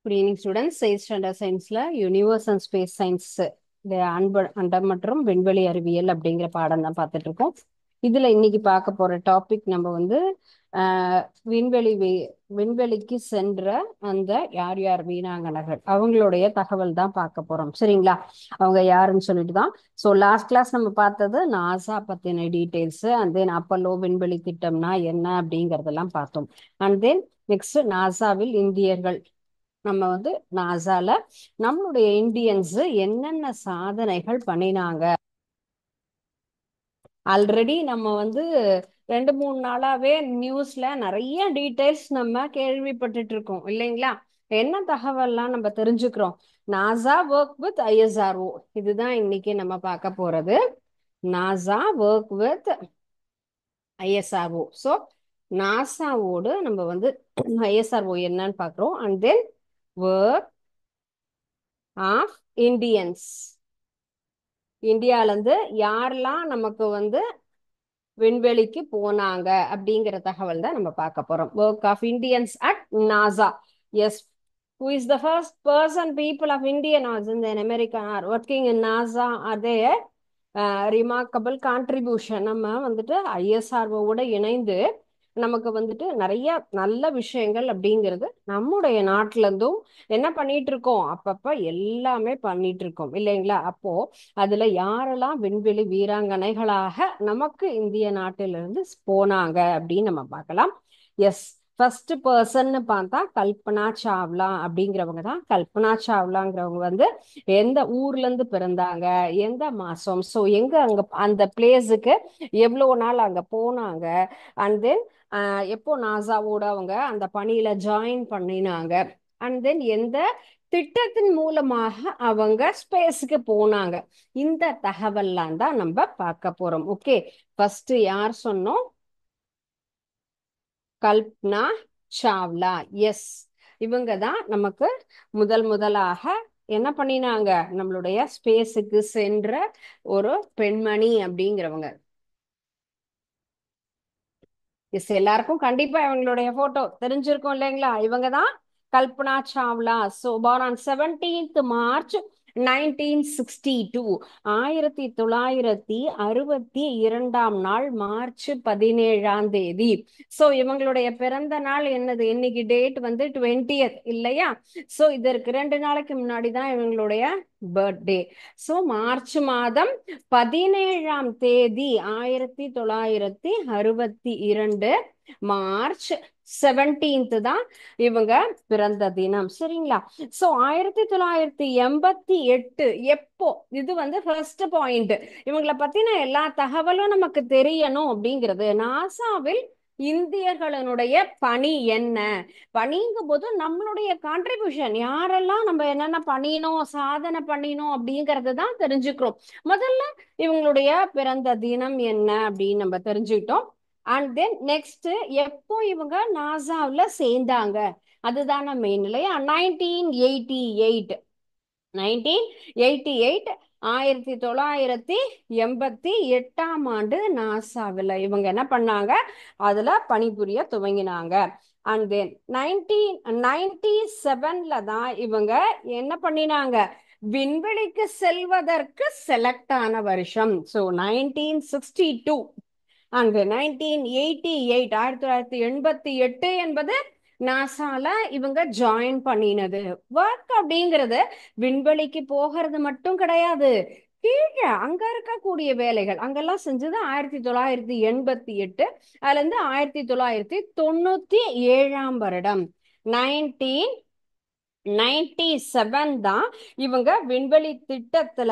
Good evening students. Eighth standard சயின்ஸ்ல universe and space science அண்டம் மற்றும் விண்வெளி அறிவியல் அப்படிங்கிற பாடம் தான் பார்த்துட்டு இருக்கோம். இதுல இன்னைக்கு பார்க்க போற டாபிக் நம்ம வந்து ஆஹ் விண்வெளி விண்வெளிக்கு சென்ற அந்த யார் யார் வீராங்கனைகள் அவங்களுடைய தகவல் தான் பார்க்க போறோம். சரிங்களா? அவங்க யாருன்னு சொல்லிட்டு தான். ஸோ லாஸ்ட் கிளாஸ் நம்ம பார்த்தது நாசா பத்தின டீட்டெயில்ஸ், அண்ட் தென் அப்பல்லோ விண்வெளி திட்டம்னா என்ன அப்படிங்கறதெல்லாம் பார்த்தோம். அண்ட் தென் நெக்ஸ்ட் நாசாவில் இந்தியர்கள், நம்ம வந்து நாசால நம்மளுடைய இந்தியன்ஸ் என்னென்ன சாதனைகள் பண்ணினாங்க. ஆல்ரெடி நம்ம வந்து 2-3 நாளாவே நியூஸ்ல நிறைய டீடைல்ஸ் நம்ம கேள்விப்பட்டுட்டு இருக்கோம் இல்லைங்களா? என்ன தகவல்லாம் நம்ம தெரிஞ்சுக்கிறோம்? நாசா ஒர்க் வித் ஐஎஸ்ஆர்ஓ, இதுதான் இன்னைக்கு நம்ம பார்க்க போறது. NASA work with ISRO. So நாசாவோடு நம்ம வந்து ஐஎஸ்ஆர்ஓ என்னன்னு பார்க்குறோம். And then work of Indians, இந்தியால இருந்து யாரெல்லாம் நமக்கு வந்து விண்வெளிக்கு போனாங்க அப்படிங்கிற தகவல் தான் நம்ம பார்க்க போறோம். Work of Indians at NASA. Yes, who is the first person people of Indian or in America are working in NASA are there. Remarkable contribution. நம்ம வந்துட்டு ஐஎஸ்ஆர்ஓட இணைந்து நமக்கு வந்துட்டு நிறைய நல்ல விஷயங்கள் அப்படிங்கிறது நம்முடைய நாட்டுல இருந்தும் என்ன பண்ணிட்டு இருக்கோம், அப்பப்ப எல்லாமே பண்ணிட்டு இருக்கோம் இல்லைங்களா? அப்போ அதுல யாரெல்லாம் விண்வெளி வீராங்கனைகளாக நமக்கு இந்திய நாட்டிலிருந்து போனாங்க அப்படின்னு நம்ம பார்க்கலாம். எஸ், ஃபர்ஸ்ட் பர்சன் பார்த்தா கல்பனா சாவ்லா அப்படிங்கிறவங்க தான். கல்பனா சாவ்லாங்கிறவங்க வந்து எந்த ஊர்ல இருந்து பிறந்தாங்க, எந்த மாசம், ஸோ எங்க அங்க அந்த பிளேஸுக்கு எவ்வளோ நாள் அங்க போனாங்க, அண்ட் தென் எப்போ நாசாவோட அவங்க அந்த பணியில ஜாயின் பண்ணினாங்க, அண்ட் தென் எந்த திட்டத்தின் மூலமாக அவங்க ஸ்பேஸுக்கு போனாங்க, இந்த தகவல்லாம் தான் நம்ம பார்க்க போறோம். ஓகே, ஃபர்ஸ்ட் யார் சொன்னோம்? கல்பனா சாவ்லா. எஸ், இவங்க தான் நமக்கு முதலாக என்ன பண்ணினாங்க, நம்மளுடைய ஸ்பேஸுக்கு சென்ற ஒரு பெண்மணி அப்படிங்கிறவங்க. எஸ், எல்லாருக்கும் கண்டிப்பா இவங்களுடைய போட்டோ தெரிஞ்சிருக்கும் இல்லைங்களா? இவங்க தான் Kalpana Chawla. So born on 17th March 1962, 1962 March 17ஆம் தேதி. ஸோ இவங்களுடைய பிறந்த நாள் என்னது, இன்னைக்கு டேட் வந்து 20th இல்லையா? ஸோ இதற்கு 2 நாளைக்கு முன்னாடி தான் இவங்களுடைய பர்த்டே. ஸோ மார்ச் மாதம் 17ஆம் தேதி 1962 மார்ச் 17th தான் இவங்க பிறந்த தினம். சரிங்களா? சோ 1988 எப்போ, இது வந்து ஃபர்ஸ்ட் பாயிண்ட். இவங்களை பத்தின எல்லா தகவலும் நமக்கு தெரியணும் அப்படிங்கிறது. நாசாவில் இந்தியர்களுடைய பணி என்ன, பணிங்கும் போது நம்மளுடைய கான்ட்ரிபியூஷன் யாரெல்லாம் நம்ம என்னென்ன பண்ணினோம், சாதனை பண்ணினோம் அப்படிங்கறது தான் தெரிஞ்சுக்கிறோம். முதல்ல இவங்களுடைய பிறந்த தினம் என்ன அப்படின்னு நம்ம தெரிஞ்சுக்கிட்டோம். அண்ட் தென் நெக்ஸ்ட் எப்போ இவங்க நாசாவில் சேர்ந்தாங்க, அதுதான மெயின் இல்லையா? 1988, 1988 நாசாவில் இவங்க என்ன பண்ணாங்க, அதுல பணிபுரிய துவங்கினாங்க. அண்ட் தென் 1997 தான் இவங்க என்ன பண்ணினாங்க, விண்வெளிக்கு செல்வதற்கு செலக்ட் ஆன வருஷம். ஸோ 1962 அங்கு 1988 என்பது நாசால இவங்க ஜாயின் பண்ணினது. ஒர்க் அப்படிங்கிறது விண்வெளிக்கு போகிறது மட்டும் கிடையாது, கீழே அங்க இருக்கக்கூடிய வேலைகள் அங்கெல்லாம் செஞ்சது 1988. அதுல இருந்து 1997ஆம் வருடம் 1997 தான் இவங்க விண்வெளி திட்டத்துல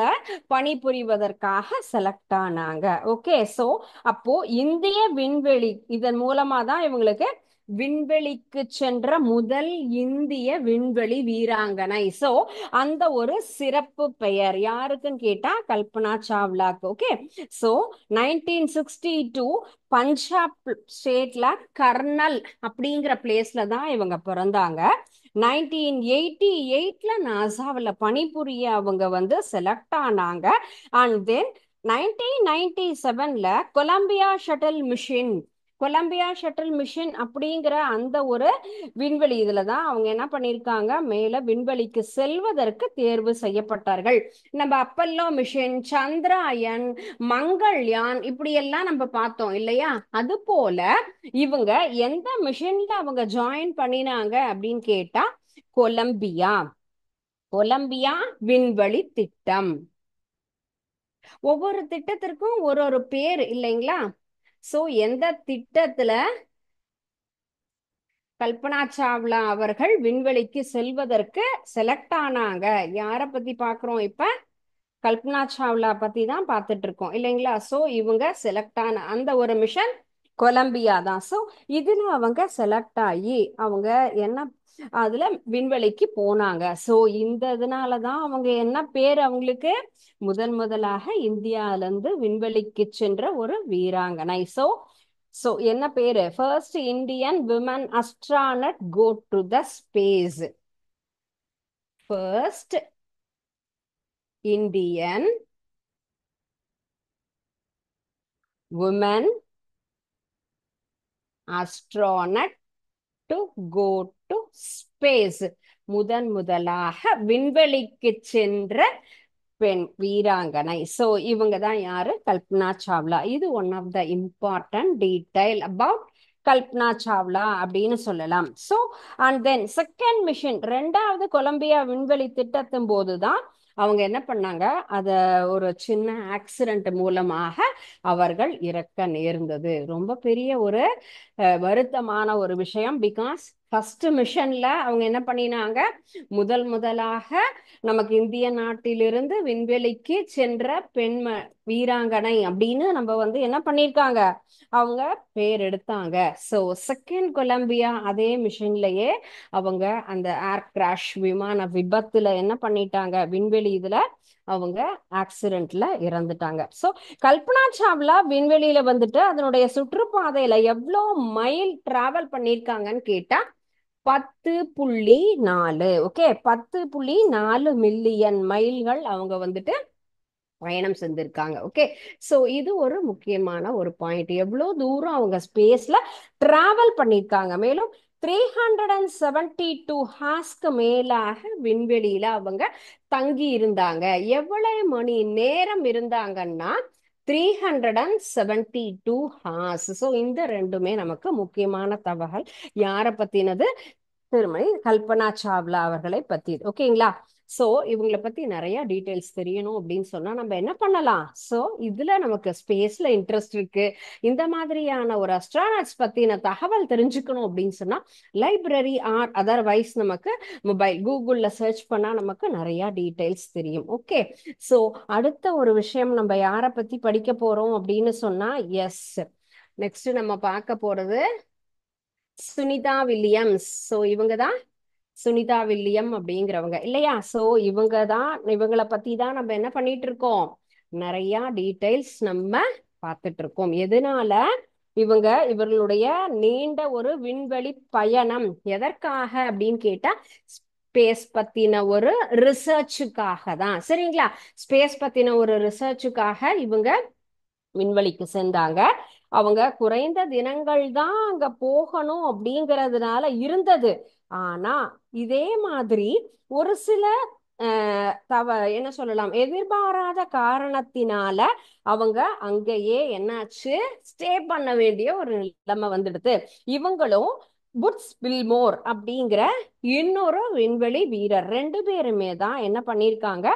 பணிபுரிவதற்காக செலக்ட் ஆனாங்க. ஓகே, சோ அப்போ இந்திய விண்வெளி இதன் மூலமா தான் இவங்களுக்கு விண்வெளிக்கு சென்ற முதல் இந்திய விண்வெளி வீராங்கனை. சோ அந்த ஒரு சிறப்பு பெயர் யாருக்குன்னு கேட்டா கல்பனா சாவ்லாக்கு. ஓகே, சோ 1962 பஞ்சாப் ஸ்டேட்ல கர்னல் அப்படிங்கிற பிளேஸ்ல தான் இவங்க பிறந்தாங்க. 1988 நாசாவில் பணிபுரிய அவங்க வந்து செலக்ட் ஆனாங்க. And then 1997 Columbia shuttle mission Columbia shuttle mission அப்படிங்கிற அந்த ஒரு விண்வெளி இதுல தான் அவங்க என்ன பண்ணியிருக்காங்க, மேல விண்வெளிக்கு செல்வதற்கு தேர்வு செய்யப்பட்டார்கள். நம்ம அப்பல்லோ மிஷன், சந்திராயன், மங்கள்யான் இப்படி எல்லாம் நம்ம பார்த்தோம் இல்லையா? அது போல இவங்க எந்த மிஷன்ல அவங்க ஜாயின் பண்ணினாங்க அப்படின்னு கேட்டா, கொலம்பியா. கொலம்பியா விண்வெளி திட்டம். ஒவ்வொரு திட்டத்திற்கும் ஒரு ஒரு பேர் இல்லைங்களா? சோ எந்த திட்டத்துல கல்பனா சாவ்லா அவர்கள் விண்வெளிக்கு செல்வதற்கு செலக்ட் ஆனாங்க, யார பத்தி பாக்குறோம் இப்ப? கல்பனா சாவ்லா பத்தி தான் பார்த்துட்டு இருக்கோம் இல்லைங்களா? சோ இவங்க செலக்ட் ஆன அந்த ஒரு மிஷன் கொலம்பியா தான். சோ இதுல அவங்க செலக்ட் ஆகி அவங்க என்ன அதுல விண்வெளிக்கு போனாங்க. சோ இந்த இதனாலதான் அவங்க என்ன பேர் அவங்களுக்கு, முதலாக இந்தியால இருந்து விண்வெளிக்கு சென்ற ஒரு வீராங்கனை. சோ சோ என்ன பேரு? First Indian women astronaut go to the space. First Indian women astronaut to go to space. முதலாக விண்வெளிக்கு சென்ற பெண் வீராங்கனை. சோ இவங்க தான் யாரு? கல்பனா சாவ்லா. இது one of the important detail about Kalpana Chawla அப்படின்னு சொல்லலாம். So and then second mission, ரெண்டாவது கொலம்பியா விண்வெளி திட்டத்தின் போதுதான் அவங்க என்ன பண்ணாங்க, அத ஒரு சின்ன ஆக்சிடென்ட் மூலமாக அவர்கள் இறக்க நேர்ந்தது. ரொம்ப பெரிய ஒரு வருத்தமான ஒரு விஷயம். பிகாஸ் ஃபர்ஸ்ட் மிஷன்ல அவங்க என்ன பண்ணினாங்க, முதலாக நமக்கு இந்திய நாட்டிலிருந்து விண்வெளிக்கு சென்ற பெண் வீராங்கனை அப்படின்னு நம்ம வந்து என்ன பண்ணிருக்காங்க, அவங்க பேர் எடுத்தாங்க. ஸோ செகண்ட் கொலம்பியா அதே மிஷன்லயே அவங்க அந்த ஏர் கிராஷ், விமான விபத்துல என்ன பண்ணிட்டாங்க, விண்வெளி இதுல அவங்க ஆக்சிடென்ட்ல இறந்துட்டாங்க. ஸோ கல்பனா சாவ்லா விண்வெளியில வந்துட்டு அதனுடைய சுற்றுப்பாதையில எவ்வளோ மைல் டிராவல் பண்ணிருக்காங்கன்னு கேட்டா 10.4. ஓகே, 10.4 மில்லியன் மைல்கள் அவங்க வந்துட்டு பயணம் செஞ்சிருக்காங்க. ஓகே, சோ இது ஒரு முக்கியமான ஒரு பாயிண்ட். எவ்வளவு தூரம் அவங்க ஸ்பேஸ்ல டிராவல் பண்ணிருக்காங்க. மேலும் 372 ஹார்ஸ்க்கு மேலாக விண்வெளியில அவங்க தங்கி இருந்தாங்க. எவ்வளவு மணி நேரம் இருந்தாங்கன்னா 372 ஹார்ஸ். ஸோ இந்த ரெண்டுமே நமக்கு முக்கியமான தகவல். யாரை பத்தினது? திருமணி கல்பனா சாவ்லா அவர்களை பத்தி. ஓகேங்களா? சோ இவங்களை பத்தி நிறைய டீடைல்ஸ் தெரியணும் அப்படின்னு சொன்னா நம்ம என்ன பண்ணலாம்? சோ இதுல நமக்கு ஸ்பேஸ்ல இன்ட்ரெஸ்ட் இருக்கு, இந்த மாதிரியான ஒரு அஸ்ட்ரானட்ஸ் பத்தின தகவல் தெரிஞ்சுக்கணும் அப்படின்னு சொன்னா லைப்ரரி ஆர் அதர்வைஸ் நமக்கு மொபைல் கூகுள்ல சர்ச் பண்ணா நமக்கு நிறைய டீடைல்ஸ் தெரியும். ஓகே, சோ அடுத்த ஒரு விஷயம் நம்ம யாரை பத்தி படிக்க போறோம் அப்படின்னு சொன்னா, எஸ், நெக்ஸ்ட் நம்ம பார்க்க போறது சுனிதா வில்லியம்ஸ். சோ இவங்க தான் சுனிதா வில்லியம் அப்படிங்கிறவங்க இல்லையா? சோ இவங்க தான், இவங்களை பத்தி தான் நம்ம என்ன பண்ணிட்டு இருக்கோம், நிறைய டீடைல்ஸ் நம்ம பார்த்துட்டு இருக்கோம். எதனால? இவர்களுடைய நீண்ட ஒரு விண்வெளி பயணம் எதற்காக அப்படின்னு கேட்டா ஸ்பேஸ் பத்தின ஒரு ரிசர்ச்சுக்காக தான். சரிங்களா? ஸ்பேஸ் பத்தின ஒரு ரிசர்ச்சுக்காக இவங்க விண்வெளிக்கு சென்றாங்க. அவங்க குறைந்த தினங்கள் தான் அங்க போகணும் அப்படிங்கறதுனால இருந்தது. ஆனா இதே மாதிரி ஒரு சில என்ன சொல்லலாம், எதிர்பாராத காரணத்தினால அவங்க அங்கேயே என்னாச்சு, ஸ்டே பண்ண வேண்டிய ஒரு நிலைமை வந்துடுது. இவங்களும் புட்ஸ் வில்மோர் அப்படிங்கிற இன்னொரு விண்வெளி வீரர் ரெண்டு பேருமே தான் என்ன பண்ணிருக்காங்க,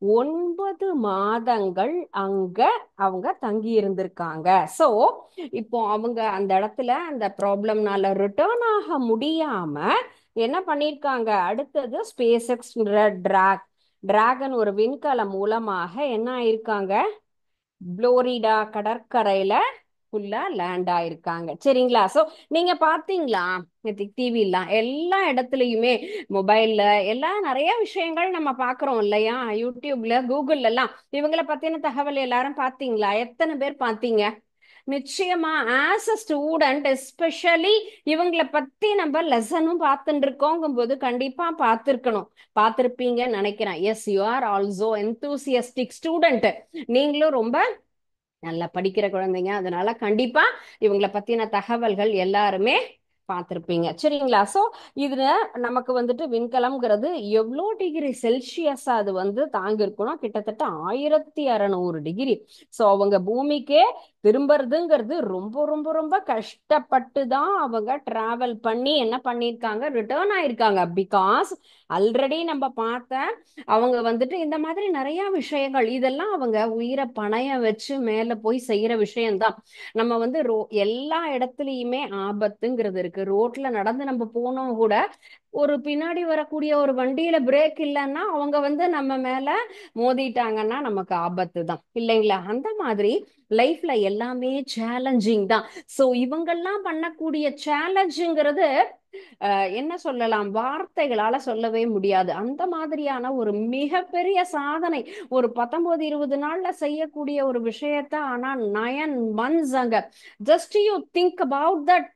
9 மாதங்கள் அங்க அவங்க தங்கி இருந்திருக்காங்க. சோ இப்போ அவங்க அந்த இடத்துல அந்த ப்ராப்ளம்னால ரிட்டர்ன் ஆக முடியாம என்ன பண்ணிருக்காங்க, அடுத்தது ஸ்பேஸ் எக்ஸ் டிராகன் ஒரு விண்கலம் மூலமாக என்ன ஆயிருக்காங்க, புளோரிடா கடற்கரையில ஃபுல்லா லேண்ட் ஆயிருக்காங்க. சரிங்களா? சோ நீங்க பாத்தீங்களா டிவிலாம் எல்லா இடத்துலயுமே, மொபைல்ல எல்லாம் நிறைய விஷயங்கள் நம்ம பாக்குறோம் இல்லையா? யூடியூப்ல, கூகுள்ல எல்லாம் இவங்களை பத்தின தகவல் எல்லாரும் பாத்தீங்களா? எத்தனை பேர் பாத்தீங்க? நிச்சயமா ஆஸ் அ ஸ்டூடெண்ட் எஸ்பெஷலி இவங்களை பத்தி நம்ம லெசனும் பார்த்துட்டு இருக்கோங்கும் போது கண்டிப்பா பார்த்திருக்கணும், பார்த்திருப்பீங்கன்னு நினைக்கிறேன். Yes, you are also enthusiastic student. நீங்களும் ரொம்ப நல்லா படிக்கிற குழந்தைங்க, அதனால கண்டிப்பா இவங்கள பத்தின தகவல்கள் எல்லாருமே பார்த்திருப்பீங்க. சரிங்களா? சோ இதுல நமக்கு வந்துட்டு விண்கலம்ங்கிறது எவ்வளோ டிகிரி செல்சியஸா அது வந்து தாங்கிருக்கணும்? கிட்டத்தட்ட 1600 டிகிரி. சோ அவங்க பூமிக்கே திரும்புறதுங்கிறது ரொம்ப ரொம்ப ரொம்ப கஷ்டப்பட்டு தான் அவங்க டிராவல் பண்ணி என்ன பண்ணியிருக்காங்க, ரிட்டர்ன் ஆயிருக்காங்க. பிகாஸ் ஆல்ரெடி நம்ம பார்த்த அவங்க வந்துட்டு இந்த மாதிரி நிறைய விஷயங்கள் இதெல்லாம் அவங்க உயிரை பணய வச்சு மேல போய் செய்யற விஷயம்தான். நம்ம வந்து எல்லா இடத்துலயுமே ஆபத்துங்கிறது இருக்கு. ரோட்ல நடந்து நம்ம போனோம் கூட ஒரு பின்னாடி வரக்கூடிய ஒரு வண்டியில பிரேக் இல்லைன்னா அவங்க வந்து நம்ம மேல மோதிட்டாங்கன்னா நமக்கு ஆபத்து தான் இல்லைங்களா? அந்த மாதிரி லைஃப்ல எல்லாமே சேலஞ்சிங் தான். சோ இவங்கெல்லாம் பண்ணக்கூடிய சேலஞ்சுங்கிறது என்ன சொல்லலாம், வார்த்தைகளால சொல்லவே முடியாது. அந்த மாதிரியான ஒரு மிகப்பெரிய சாதனை ஒரு 19-20 நாள்ல செய்யக்கூடிய ஒரு விஷயத்த ஆனா 9 months அங்க just you think about that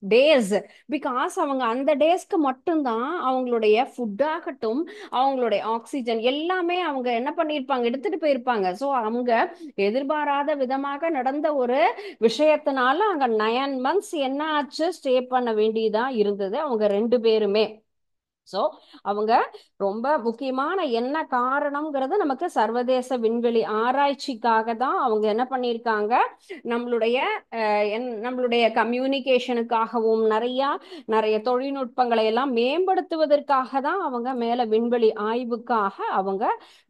days. Because அவங்க அந்த டேஸ்க்கு மட்டும்தான் அவங்களுடைய ஃபுட் ஆகட்டும், அவங்களுடைய ஆக்சிஜன் எல்லாமே அவங்க என்ன பண்ணியிருப்பாங்க, எடுத்துட்டு போயிருப்பாங்க. ஸோ அவங்க எதிர்பாராத விதமாக நடந்த ஒரு விஷயத்தினால அங்க 9 months என்ன ஆச்சு, ஸ்டே பண்ண வேண்டியதா இருந்தது அவங்க 2 பேருமே. சோ அவங்க ரொம்ப முக்கியமான என்ன காரணம்ங்கிறது நமக்கு சர்வதேச விண்வெளி ஆராய்ச்சிக்காக தான் அவங்க என்ன பண்ணியிருக்காங்க, நம்மளுடைய நம்மளுடைய கம்யூனிகேஷனுக்காகவும் நிறைய நிறைய தொழில்நுட்பங்களை எல்லாம் மேம்படுத்துவதற்காக தான் அவங்க மேல விண்வெளி ஆய்வுக்காக அவங்க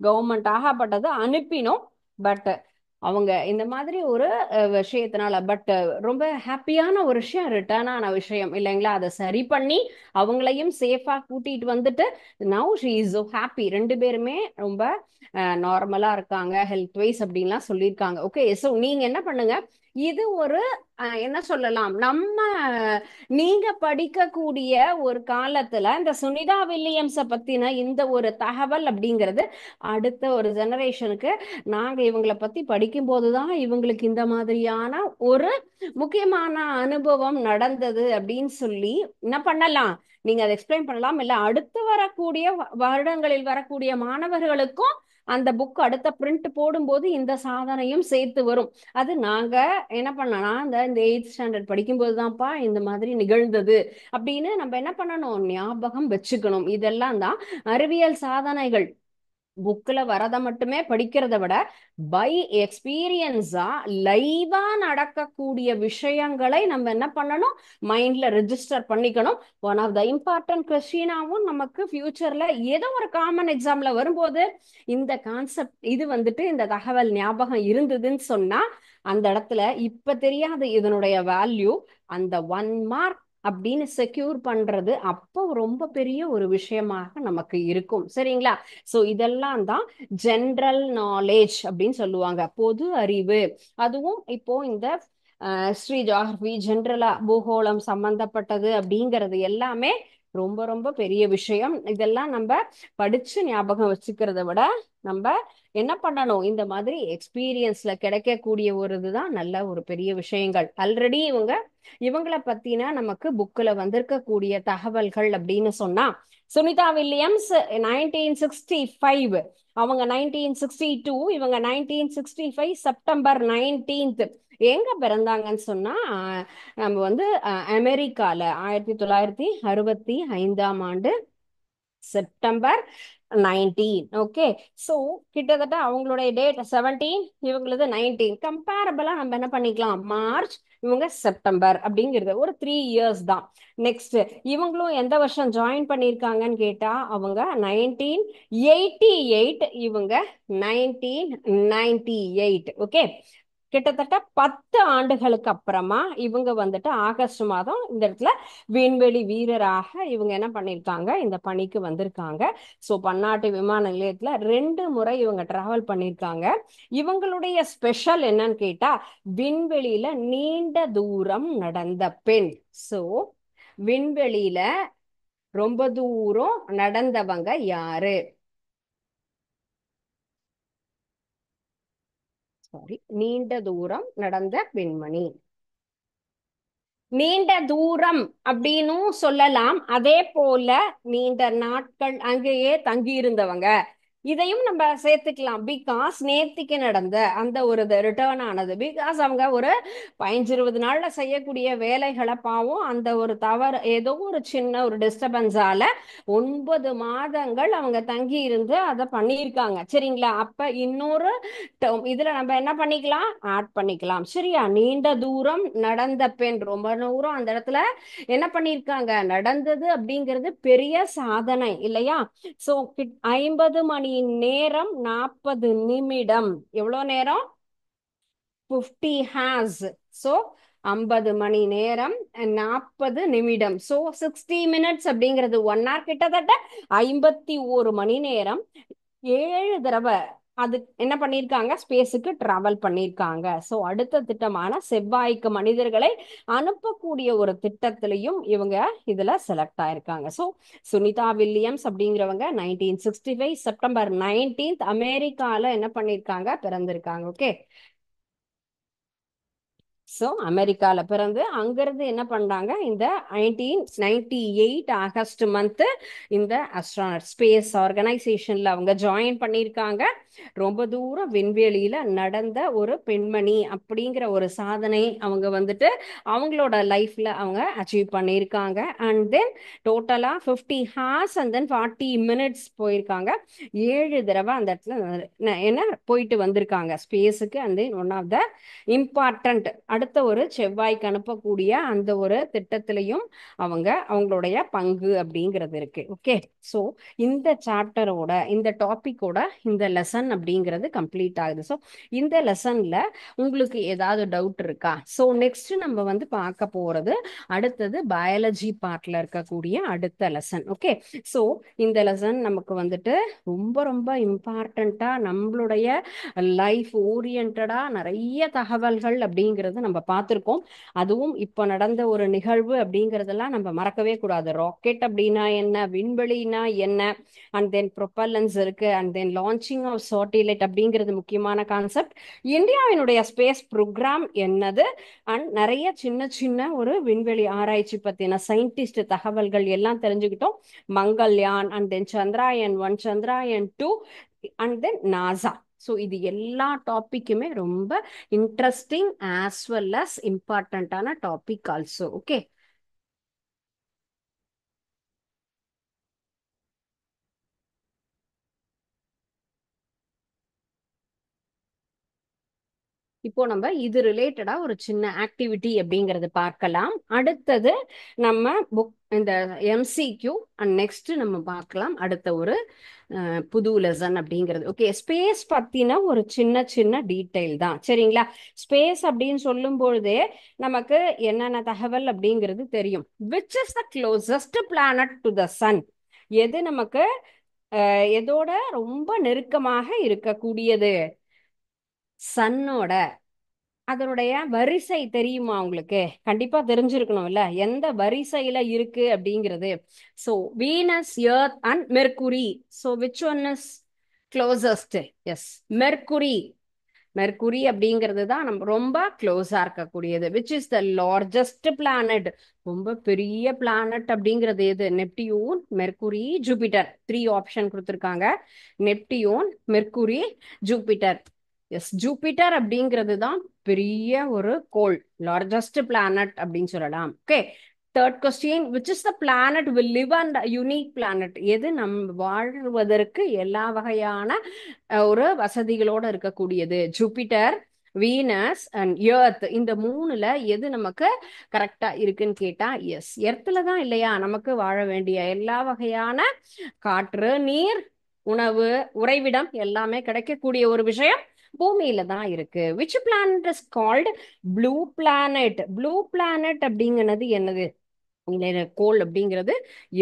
கவர்மெண்ட் ஆகப்பட்டது அனுப்பினோம். பட் அவங்க இந்த மாதிரி ஒரு விஷயத்தினால பட் ரொம்ப ஹாப்பியான ஒரு விஷயம், ரிட்டர்ன் ஆன விஷயம் இல்லைங்களா? அதை சரி பண்ணி அவங்களையும் சேஃபா கூட்டிட்டு வந்துட்டு now she is so happy. 2 பேருமே ரொம்ப நார்மலா இருக்காங்க ஹெல்த் வைஸ் அப்படின்லாம் சொல்லியிருக்காங்க. ஓகே, ஸோ நீங்க என்ன பண்ணுங்க, இது ஒரு என்ன சொல்லலாம், நம்ம நீங்க படிக்கக்கூடிய ஒரு காலத்துல இந்த சுனிதா வில்லியம்ஸ பத்தின இந்த ஒரு தகவல் அப்படிங்கிறது அடுத்த ஒரு ஜெனரேஷனுக்கு நாங்க இவங்களை பத்தி படிக்கும் போதுதான் இவங்களுக்கு இந்த மாதிரியான ஒரு முக்கியமான அனுபவம் நடந்தது அப்படின்னு சொல்லி என்ன பண்ணலாம், நீங்க அதை எக்ஸ்பிளைன் பண்ணலாம். இல்ல அடுத்து வரக்கூடிய வருடங்களில் வரக்கூடிய மாணவர்களுக்கும் அந்த புக் அடுத்த பிரிண்ட் போடும்போது இந்த சாதனையும் சேர்த்து வரும். அது நாங்க என்ன பண்ணனா, இந்த 8th ஸ்டாண்டர்ட் படிக்கும்போது தான்ப்பா இந்த மாதிரி நிகழ்ந்தது அப்படின்னு நம்ம என்ன பண்ணணும், ஞாபகம் வச்சுக்கணும். இதெல்லாம் தான் அறிவியல் சாதனைகள். புக்ல வரத மட்டுமே படிக்கிறத விட பை எக்ஸ்பீரியன்ஸா லைவா நடக்கக்கூடிய விஷயங்களை நம்ம என்ன பண்ணணும், மைண்ட்ல ரெஜிஸ்டர் பண்ணிக்கணும். ஒன் ஆஃப் த இம்பார்ட்டன்ட் கொஸ்டினாவும் நமக்கு ஃபியூச்சர்ல ஏதோ ஒரு காமன் எக்ஸாம்ல வரும்போது இந்த கான்செப்ட் இது வந்துட்டு இந்த தகவல் ஞாபகம் இருந்ததுன்னு சொன்னா அந்த இடத்துல இப்ப தெரியாது இதனுடைய வேல்யூ, அந்த 1 மார்க் அப்படின்னு செக்யூர் பண்றது அப்போ ரொம்ப பெரிய ஒரு விஷயமாக நமக்கு இருக்கும். சரிங்களா? சோ இதெல்லாம் தான் ஜென்ரல் நாலேஜ் அப்படின்னு சொல்லுவாங்க, பொது அறிவு. அதுவும் இப்போ இந்த ஹிஸ்டரி, ஜியாகிரபி, ஜென்ரலா பூகோளம் சம்பந்தப்பட்டது அப்படிங்கிறது எல்லாமே ரொம்ப ரொம்ப பெரிய விஷயம். இதெல்லாம் நம்ம படிச்சு ஞாபகம் வச்சுக்கிறத விட நம்ம என்ன பண்ணணும், இந்த மாதிரி எக்ஸ்பீரியன்ஸ்ல கிடைக்கக்கூடிய ஒரு இதுதான் நல்ல ஒரு பெரிய விஷயங்கள். ஆல்ரெடி இவங்களை பத்தின நமக்கு புக்ல வந்திருக்கக்கூடிய தகவல்கள் அப்படின்னு சொன்னா, சுனிதா வில்லியம்ஸ் 1965, அவங்க 1962, இவங்க 1965 செப்டம்பர் 19th எங்க பிறந்தாங்கன்னு சொன்னா நம்ம அமெரிக்கால 1965 செப்டம்பர் 19. ஓகே, ஸோ கிட்டத்தட்ட அவங்களுடைய டேட் 17, இவங்களது 19. கம்பேரபிளா நம்ம என்ன பண்ணிக்கலாம், மார்ச், இவங்க செப்டம்பர் அப்படிங்கிறது ஒரு 3 years தான். நெக்ஸ்ட் இவங்களும் எந்த வருஷம் ஜாயின் பண்ணியிருக்காங்கன்னு கேட்டா அவங்க 1988, இவங்க 1998. ஓகே, கிட்டத்தட்ட 10 ஆண்டுகளுக்கு அப்புறமா இவங்க ஆகஸ்ட் மாதம் இந்த இடத்துல விண்வெளி வீரராக இவங்க என்ன பண்ணிருக்காங்க, இந்த பணிக்கு வந்திருக்காங்க. சோ பன்னாட்டு விமான நிலையத்துல 2 முறை இவங்க டிராவல் பண்ணிருக்காங்க. இவங்களுடைய ஸ்பெஷல் என்னன்னு கேட்டா விண்வெளியில நீண்ட தூரம் நடந்த பெண். சோ விண்வெளியில ரொம்ப தூரம் நடந்தவங்க யாரு, சாரி, நீண்ட தூரம் நடந்த பெண்மணி. நீண்ட தூரம் அப்படின்னும் சொல்லலாம், அதே போல நீண்ட நாட்கள் அங்கேயே தங்கி இருந்தவங்க, இதையும் நம்ம சேர்த்துக்கலாம். பிகாஸ் நேத்திக்கு நடந்த அந்த ஒரு ரிட்டர்ன் ஆனது, பிகாஸ் அவங்க ஒரு 15-20 நாள்ல செய்யக்கூடிய வேலைகளை பாவம் அந்த ஒரு தவறு ஏதோ ஒரு சின்ன ஒரு டிஸ்டர்பன்ஸால 9 மாதங்கள் அவங்க தங்கி இருந்து அதை பண்ணியிருக்காங்க. சரிங்களா? அப்ப இன்னொரு இதுல நம்ம என்ன பண்ணிக்கலாம், ஆட் பண்ணிக்கலாம். சரியா? நீண்ட தூரம் நடந்த பெண், ரொம்ப தூரம் அந்த இடத்துல என்ன பண்ணிருக்காங்க, நடந்தது அப்படிங்கிறது பெரிய சாதனை இல்லையா? சோ 50 மணி நேரம் 40 நிமிடம். எவ்வளவு நேரம்? 50 ஹார்ஸ். ஸோ 50 மணி நேரம் 40 நிமிடம். ஸோ 60 மினிட்ஸ் அப்படிங்கிறது 1 ஹவர், கிட்டத்தட்ட 51 மணி நேரம் 7 தடவை அது என்ன பண்ணியிருக்காங்க, ஸ்பேஸுக்கு டிராவல் பண்ணியிருக்காங்க. ஸோ அடுத்த திட்டமான செவ்வாய்க்கு மனிதர்களை அனுப்பக்கூடிய ஒரு திட்டத்திலையும் இவங்க இதுல செலக்ட் ஆயிருக்காங்க. ஸோ சுனிதா வில்லியம்ஸ் அப்படிங்கிறவங்க 1965 செப்டம்பர் 19 அமெரிக்கால என்ன பண்ணியிருக்காங்க, பிறந்திருக்காங்க. ஓகே. ஸோ அமெரிக்கால பிறந்து அங்கிருந்து என்ன பண்றாங்க, இந்த 1998 ஆகஸ்ட் மந்த் இந்த அஸ்ட்ரானட் ஸ்பேஸ் ஆர்கனைசேஷன்ல அவங்க ஜாயின் பண்ணியிருக்காங்க. ரொம்ப தூரம் விண்வெளியில நடந்த ஒரு பெண்மணி அப்படிங்கிற ஒரு சாதனை அவங்க வந்துட்டு அவங்களோட லைஃப்ல அவங்க அச்சீவ் பண்ணியிருக்காங்க. அண்ட் தென் டோட்டலா 50 ஹார்ஸ் அண்ட் தென் 40 மினிட்ஸ் போயிருக்காங்க. 7 தடவை அந்த இடத்துல என்ன போயிட்டு வந்திருக்காங்க ஸ்பேஸுக்கு. And then one of the important அடுத்த ஒரு செவ்வாய்க்கு அனுப்பக்கூடிய அந்த ஒரு திட்டத்திலையும் அவங்களுடைய பங்கு அப்படிங்கிறது இருக்கு. ஓகே. ஸோ இந்த சாப்டரோட இந்த டாபிக்கோட இந்த லெசன் அப்படிங்கிறது கம்ப்ளீட் ஆகுது. ஸோ இந்த லெசன்ல உங்களுக்கு ஏதாவது டவுட் இருக்கா? ஸோ நெக்ஸ்ட் நம்ம வந்து பார்க்க போறது அடுத்தது பயாலஜி பார்ட்ல இருக்கக்கூடிய அடுத்த லெசன். ஓகே. ஸோ இந்த லெசன் நமக்கு வந்துட்டு ரொம்ப ரொம்ப இம்பார்ட்டண்டா நம்மளுடைய லைஃப் ஓரியன்டா நிறைய தகவல்கள் அப்படிங்கிறது நம்ம பார்த்துருக்கோம். அதுவும் இப்போ நடந்த ஒரு நிகழ்வு அப்படிங்கிறதெல்லாம் நம்ம மறக்கவே கூடாது. ராக்கெட் அப்படின்னா என்ன, விண்வெளினா என்ன, அண்ட் தென் ப்ரொப்பல்லன்ஸ் இருக்கு, and then launching of satellite அப்படிங்கிறது முக்கியமான கான்செப்ட். இந்தியாவினுடைய ஸ்பேஸ் ப்ரோக்ராம் என்னது, அண்ட் நிறைய சின்ன சின்ன ஒரு விண்வெளி ஆராய்ச்சி பத்தின சயின்டிஸ்ட் தகவல்கள் எல்லாம் தெரிஞ்சுக்கிட்டோம். Mangalyaan, and then Chandrayaan 1, Chandrayaan 2, and then NASA. So இது எல்லா டாபிக்குமே ரொம்ப இன்ட்ரெஸ்டிங் ஆஸ் வெல் அஸ் இம்பார்ட்டண்ட்டான டாபிக் ஆல்சோ. ஓகே. இப்போ நம்ம இது ரிலேட்டடா ஒரு சின்ன ஆக்டிவிட்டி அப்படிங்கறது பார்க்கலாம். அடுத்தது நம்ம புக் இந்த எம்சிக்யூ அண்ட் நெக்ஸ்ட் நம்ம பார்க்கலாம் அடுத்த ஒரு புது லெசன் அப்படிங்கிறது. ஓகே. ஸ்பேஸ் பத்தின ஒரு சின்ன சின்ன டீட்டெயில் தான். சரிங்களா? ஸ்பேஸ் அப்படின்னு சொல்லும் பொழுதே நமக்கு என்னென்ன தகவல் அப்படிங்கிறது தெரியும். Which is the closest planet to the sun? எது நமக்கு எதோட ரொம்ப நெருக்கமாக இருக்கக்கூடியது? சன்னோட. அதனுடைய வரிசை தெரியுமா உங்களுக்கு? கண்டிப்பா தெரிஞ்சிருக்கணும்ல எந்த வரிசையில இருக்கு அப்படிங்கிறது. So Venus, Earth and Mercury. So which one is closest? Yes, Mercury. Mercury அப்படிங்கிறது தான் நம்ம ரொம்ப க்ளோஸா இருக்கக்கூடியது. Which is the largest planet? ரொம்ப பெரிய பிளானட் அப்படிங்கிறது எது? Neptune, Mercury, Jupiter. 3 ஆப்ஷன் கொடுத்துருக்காங்க. Neptune, Mercury, Jupiter. Yes, Jupiter அப்படிங்கிறது தான் பெரிய ஒரு கோள், லார்ஜஸ்ட் பிளானட் அப்படின்னு சொல்லலாம். Okay. Third question, which is the planet will live and unique planet? எது நம் வாழ்வதற்கு எல்லா வகையான ஒரு வசதிகளோட இருக்கக்கூடியது? Jupiter, Venus and earth. இந்த மூணுல எது நமக்கு கரெக்டா இருக்குன்னு கேட்டா எஸ், எர்த்ல தான் இல்லையா நமக்கு வாழ வேண்டிய எல்லா வகையான காற்று, நீர், உணவு, உறைவிடம் எல்லாமே கிடைக்கக்கூடிய ஒரு விஷயம் பூமியில தான் இருக்கு. Which planet is called blue planet? Blue planet அப்படிங்கிறது என்னது? கோள் அப்படிங்கிறது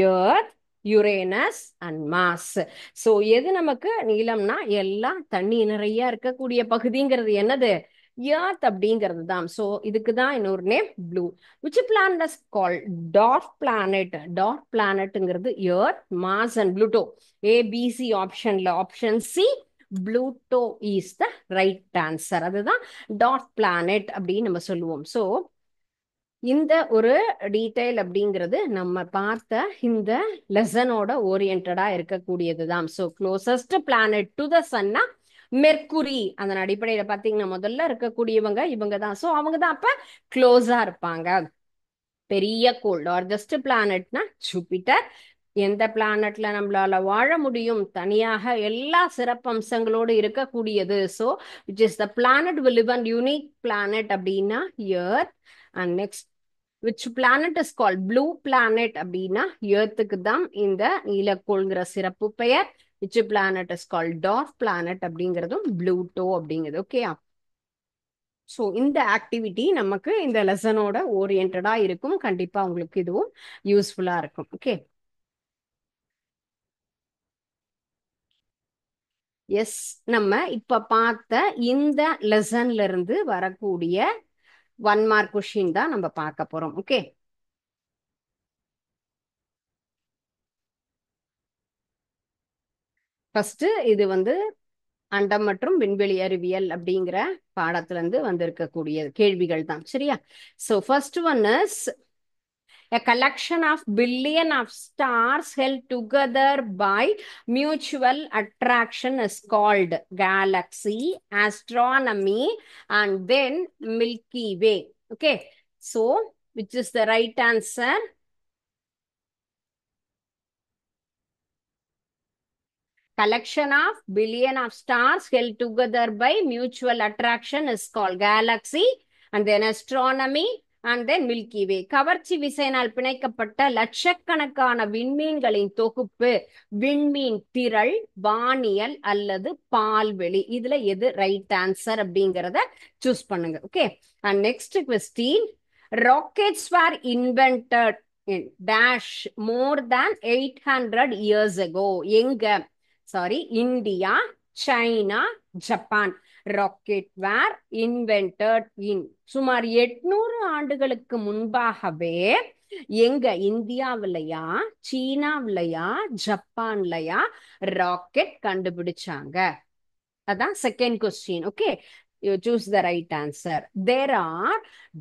earth, Uranus and mass. So எது நமக்கு நீளம்னா எல்லாம் தண்ணி நிறைய இருக்கக்கூடிய பகுதிங்கிறது என்னது? எர்த் அப்படிங்கிறது தான். சோ இதுக்கு தான் இன்னொரு name blue. Which planet is call dark planet? Dark பிளானட்ங்கிறது Earth, Mars and Pluto. A B C ஆப்ஷன்ல option C Pluto is the right answer. அதுதான் டார்க் பிளானட் அப்படின்னு நம்ம சொல்லுவோம். ஸோ இந்த ஒரு டீடைல் அப்படிங்கிறது நம்ம பார்த்த இந்த லெசனோட ஓரியன்டா இருக்கக்கூடியது தான். So closest planet to the chana mercury. அதன் அடிப்படையில பாத்தீங்கன்னா முதல்ல இருக்கக்கூடியவங்க இவங்க தான். ஸோ அவங்க தான் அப்ப க்ளோஸா இருப்பாங்க. பெரிய கோள் லார்ஜஸ்ட் பிளானட்னா ஜூபிட்டர். எந்த பிளானட்ல நம்மளால வாழ முடியும், தனியாக எல்லா சிறப்பம்சங்களோடு இருக்கக்கூடியது. So which is the planet will live and unique planet அப்படின்னா Earth. And next which planet is call blue planet அப்படின்னா எர்த்துக்கு தான் இந்த நீலக்கோள்ங்கிற சிறப்பு பெயர். Which planet is call dark planet அப்படிங்கிறதும் ப்ளூட்டோ அப்படிங்கிறது. ஓகே. ஸோ இந்த ஆக்டிவிட்டி நமக்கு இந்த லெசனோட ஓரியன்டா இருக்கும். கண்டிப்பா உங்களுக்கு இதுவும் யூஸ்ஃபுல்லா இருக்கும். ஓகே. எஸ், நம்ம இப்ப பார்த்த இந்த லெசன்ல இருந்து வரக்கூடிய 1 மார்க் கொஸ்டின் தான் நம்ம பார்க்க போறோம். ஓகே. ஃபர்ஸ்ட் இது வந்து அண்டம் மற்றும் விண்வெளி அறிவியல் அப்படிங்கிற பாடத்துல இருந்து வந்திருக்கக்கூடிய கேள்விகள் தான். சரியா? So first one is a collection of billion of stars held together by mutual attraction is called galaxy, astronomy, and then Milky Way. Okay, so which is the right answer? Collection of billion of stars held together by mutual attraction is called galaxy, and then astronomy, and then Milky Way. கவர்ச்சி விசையினால் பிணைக்கப்பட்ட லட்சக்கணக்கான விண்மீன்களின் தொகுப்பு, விண்மீன் திரள், வானியல் அல்லது பால்வெளி. இதுல எது ரைட் ஆன்சர் அப்படிங்கிறத சூஸ் பண்ணுங்க. Okay. And next question, rockets were invented in dash more than 800 years ago. எங்க? Sorry, India, China, Japan. Rocket were invented in, சுமார் 800 ஆண்டுகளுக்கு முன்பாகவே எங்க? இந்தியாவிலையா, சீனாவிலையா, ஜப்பான்லையா ராக்கெட் கண்டுபிடிச்சாங்க? அதான் second question. Okay, you choose the right answer. There are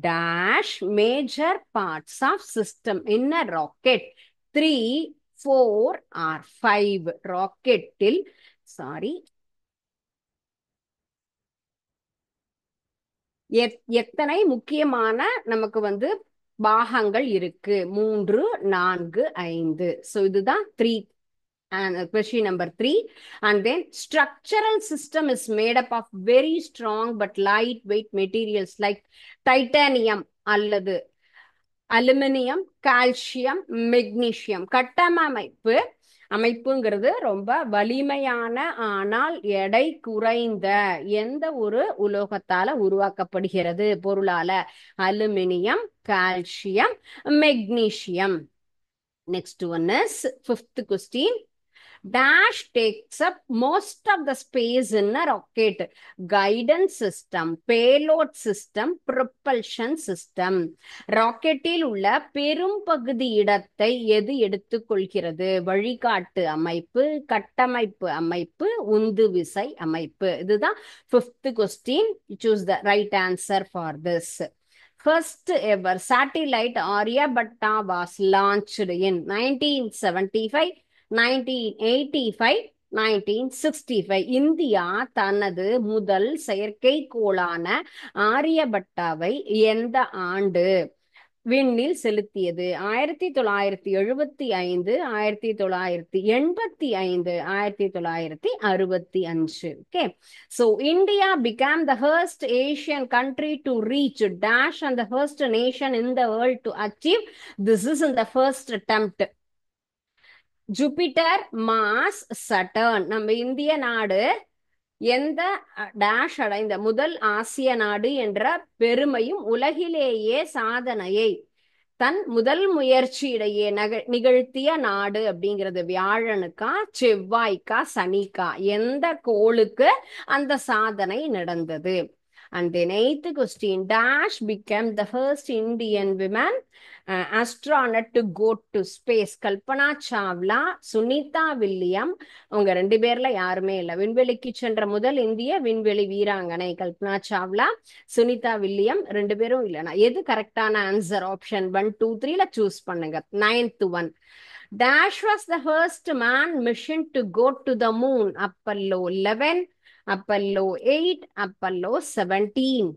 dash major parts of system in a rocket. 3, 4 or 5 ராக்கெட்டில், sorry, எத்தனை முக்கியமான நமக்கு வந்து பாகங்கள் இருக்கு? 3, 4, 5. ஸோ இதுதான் 3. And question number 3. And then structural system is made up of very strong but lightweight materials like titanium அல்லது aluminium, calcium, magnesium. கட்டமைப்பு அமைப்புங்கிறது ரொம்ப வலிமையான ஆனால் எடை குறைந்த எந்த ஒரு உலோகத்தால உருவாக்கப்படுகிறது? பொருளால. Aluminium, calcium, magnesium. Next one is fifth question. Dash takes up most of the space in a rocket. Guidance system, payload system, propulsion system. ராக்கெட்டில் உள்ள பெரும் பகுதி இடத்தை எது எடுத்துக்கொள்கிறது? வழிகாட்டு அமைப்பு, கட்டமைப்பு அமைப்பு, உந்து விசை அமைப்பு. இதுதான் fifth question. Choose the right answer for this. First ever satellite Aryabhatta was launched in 1975, 1985, 1965. India தனது முதல் செயற்கைக்கோளான ஆரியபட்டாவை எந்த ஆண்டு விண்ணில் செலுத்தியது? 1975, 1985, 1965. Okay, so India became the first Asian country to reach dash and the first nation in the world to achieve. This is in the first attempt. Jupiter, Mars, Saturn. நம்ம இந்திய நாடு எந்த டேஷ் அடைந்த முதல் ஆசிய நாடு என்ற பெருமையும் உலகிலேயே சாதனையை தன் முதல் முயற்சியிடையே நிகழ்த்திய நாடு அப்படிங்கிறது வியாழனுக்கா, செவ்வாய்க்கா, சனிக்கா? எந்த கோளுக்கு அந்த சாதனை நடந்தது? And then 8th question, dash became the first Indian woman astronaut to go to space. Kalpana Chawla, Sunita William, அவங்க ரெண்டு பேர்ல யாருமே இல்லை. விண்வெளிக்கு சென்ற முதல் இந்திய விண்வெளி வீராங்கனை கல்பனா சாவ்லா, சுனிதா வில்லியம் ரெண்டு பேரும் இல்லைனா எது கரெக்டான ஆன்சர்? ஆப்ஷன் 1, 2, 3ல சூஸ் பண்ணுங்க. Ninth one. Dash was the first man mission to go to the moon. Apollo 11, Apollo 8, Apollo 17.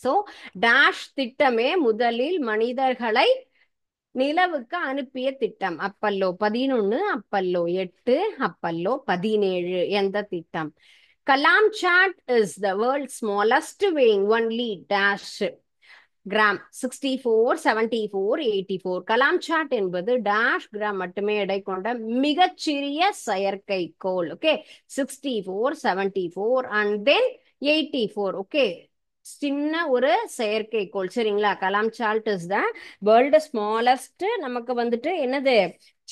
So, Dash திட்டமே முதலில் மனிதர்களை நிலவுக்கு அனுப்பிய திட்டம். Apollo 11, Apollo 8, Apollo 17. எந்த திட்டம்? Kalam sat is the world smallest weighing only dash gram. 64, 74, 84. Kalam sat என்பது dash gram மட்டுமே எடை கொண்ட மிகச்சிறிய செயற்கைக்கோள். Okay, 64, 74 and then 84. ஓகே, சின்ன ஒரு செயற்கைக்கோள். சரிங்களா? Kalam sat is the world smallest, நமக்கு வந்துட்டு என்னது,